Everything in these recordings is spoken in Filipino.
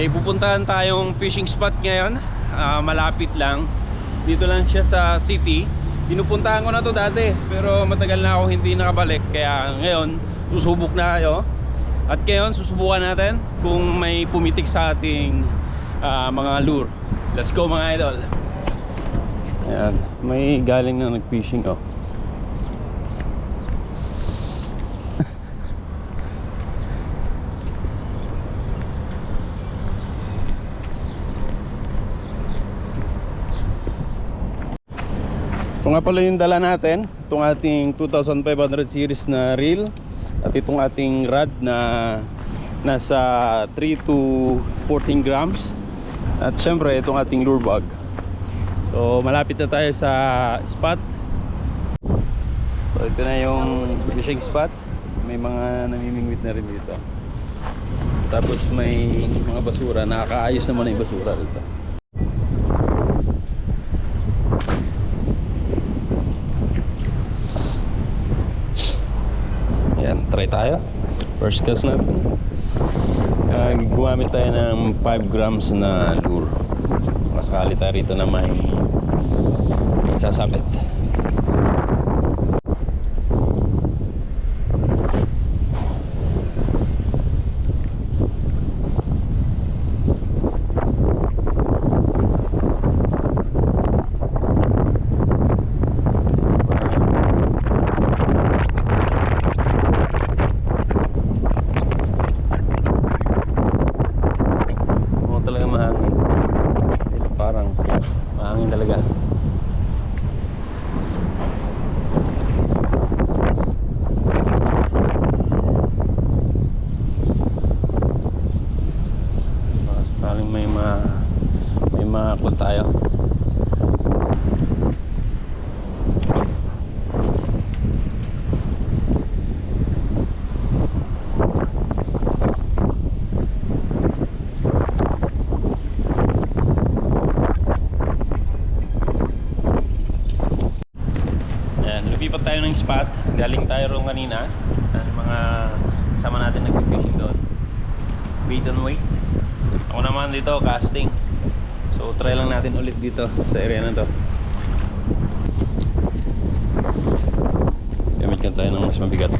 May pupuntahan tayong fishing spot ngayon. Malapit lang. Dito lang siya sa city. Pinupuntahan ko na to dati, pero matagal na ako hindi nakabalik. Kaya ngayon, susubok na kayo. At ngayon, susubukan natin kung may pumitik sa ating mga lure. Let's go mga idol. Ayan, may galing na nag-fishing oh. Ito nga pala yung dala natin, itong ating 2500 series na reel at itong ating rod na nasa 3 to 14 grams at syempre itong ating lure bag. So malapit na tayo sa spot. So ito na yung fishing spot, may mga namimingwit na rin dito. Tapos may mga basura, nakakaayos naman yung basura dito. Ayan, try tayo. First cast natin. Gumamit tayo ng 5 grams na lure. Masakali tayo rito na may sasabit. Mahangin talaga. Mas paling may makakot tayo. Lumipat tayo ng spot. Galing tayo roon kanina. Mga kasama natin nag-fishing doon. Bait and weight. Ako naman dito casting. So try lang natin ulit dito sa area na to. Gamit ka tayo ng mas mabigat.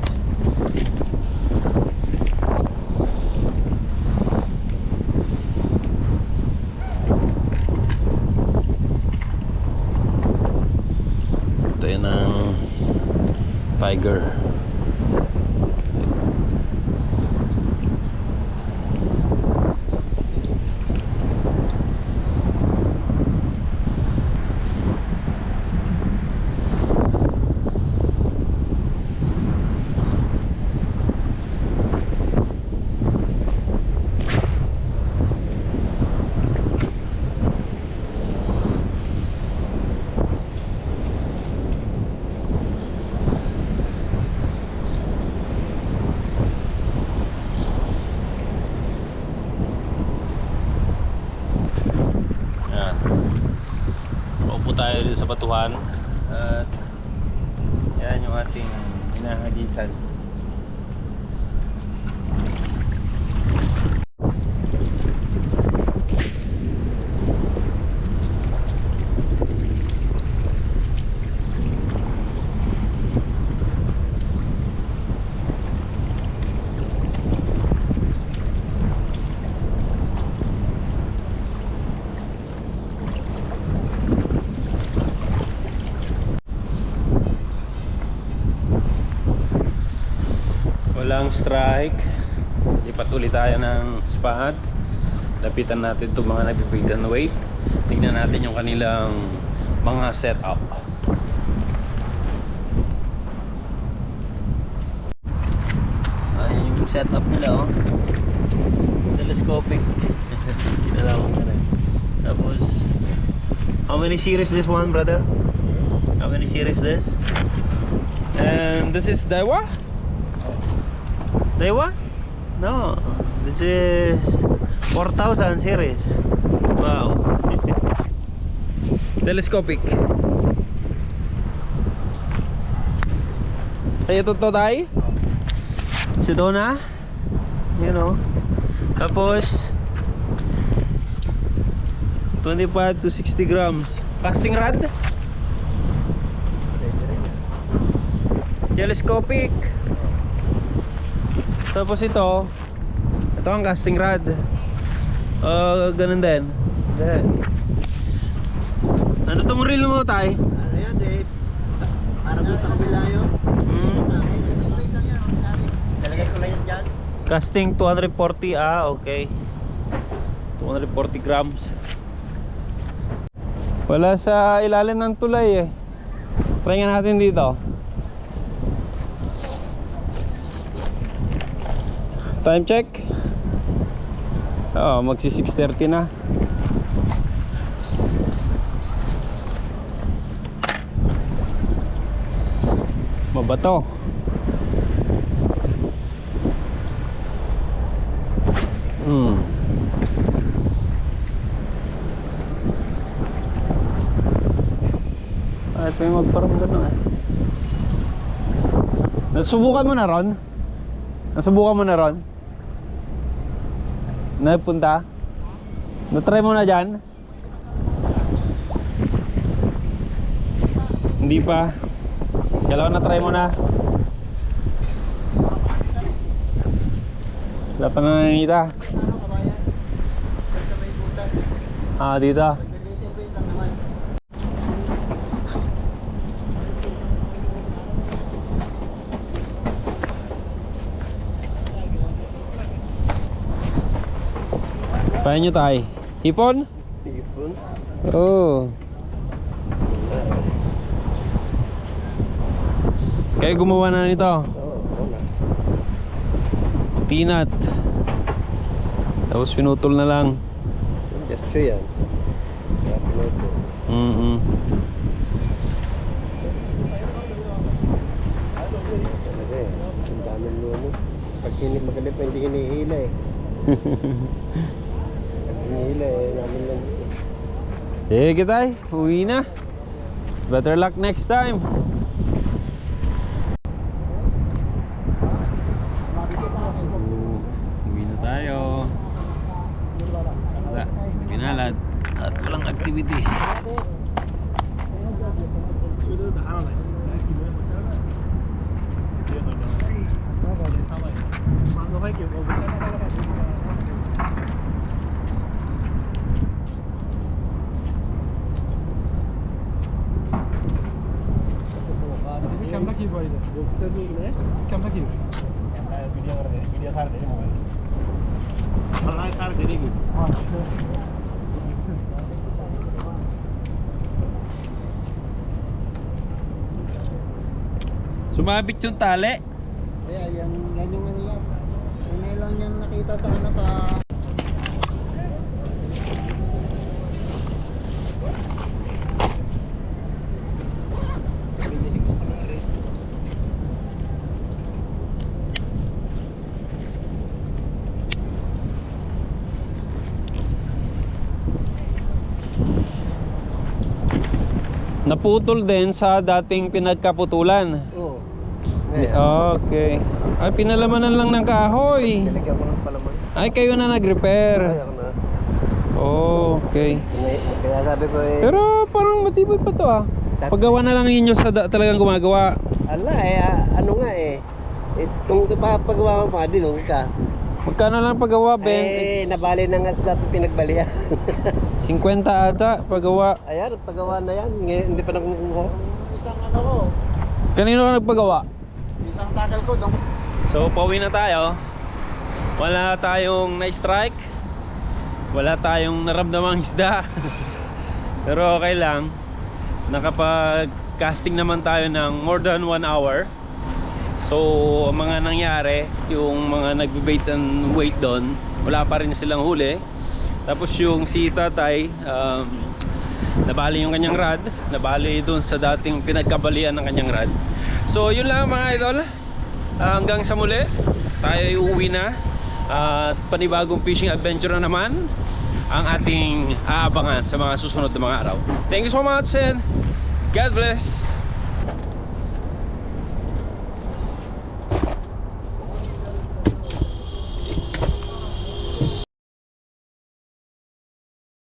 Tayo ng Tiger. Tayo dito sa batuhan at yan yung ating hinahagisan. Walang strike. Lipat ulit tayo ng spot. Lapitan natin itong mga nag-bait and weight. Tignan natin yung kanilang mga setup. Ayan yung setup nila oh. Telescopic. Kinalaman na rin. Tapos how many series this one, brother? How many series this? And this is Daiwa? Daiwa? No, this is 4000 series. Wow. Telescopic. Sa'yo to tayo? Sedona? You know. Tapos 25 to 60 grams. Casting rod? Telescopic. Tapos ito ang casting rod. Ganun din. Ano itong reel mo, tay? Ano yan, Dave? Para mo sa kabila yun. Wait lang yan. Talagay ko lang yan dyan. Casting 240, okay. 240 grams. Wala sa ilalim ng tulay eh. Try nga natin dito. Time check. Magsi 6:30 na. Mabato. Ay, may magparamdam na eh. Nasubukan mo na ron? Nasubukan mo na ron? Napunta? Natry mo na dyan? Hindi pa. Kailangan na-try mo na. Wala pa na nanita. Dito. Paano nyo tayo? Hipon? Hipon? Oo. Kayo gumawa na nito? Oo, wala. Peanut. Tapos pinutol na lang. Diretso yan. Kaya pinutol. Talaga eh. Ang daming lumo. Pag maganda pa hindi hinihila eh. Pag hinihila eh, namin lang eh. Sige tay, uwi na. Better luck next time. Uwi na tayo. Wala, pinalad at walang activity. Camera की भाई कैमरा की वीडियो सार दे mobile online सार दे देगी Sumabit yung tali. yan yung ano yan. Yan lang yung nakita sa ano sa Naputol din sa dating pinagkaputulan. Oo. Okay. Ay, pinalamanan lang ng kahoy. Nilagyan ko ng palaman. Ay, kayo na nag-repair. Ayaw na. Okay. Kaya sabi ko eh. Pero parang matibay pa to ah. Paggawa na lang ninyo sa talagang gumagawa. Ala eh, ano nga eh. Itong pagawa ko pa, dilong ka. Magkano lang paggawa, Ben? Eh, nabali na nga sa dati pinagbalihan. 50 ata paggawa. Ayan, pagawa na yan. Ngayon, hindi pa nakukuha. Isang ano ko. Kanino ka nagpagawa? Isang tackle ko. So, pauwi na tayo. Wala tayong na-strike. Wala tayong naramdamang isda. Pero okay lang. Nakapag-casting naman tayo ng more than 1 hour. So, ang mga nangyari, yung mga nagbe-bait and wait doon, wala pa rin silang huli. Tapos yung si tatay, nabali yung kanyang rod, nabali doon sa dating pinagkabalian ng kanyang rod. So, yun lang mga idol. Hanggang sa muli, tayo uuwi na. At panibagong fishing adventure na naman ang ating aabangan sa mga susunod na mga araw. Thank you so much and God bless.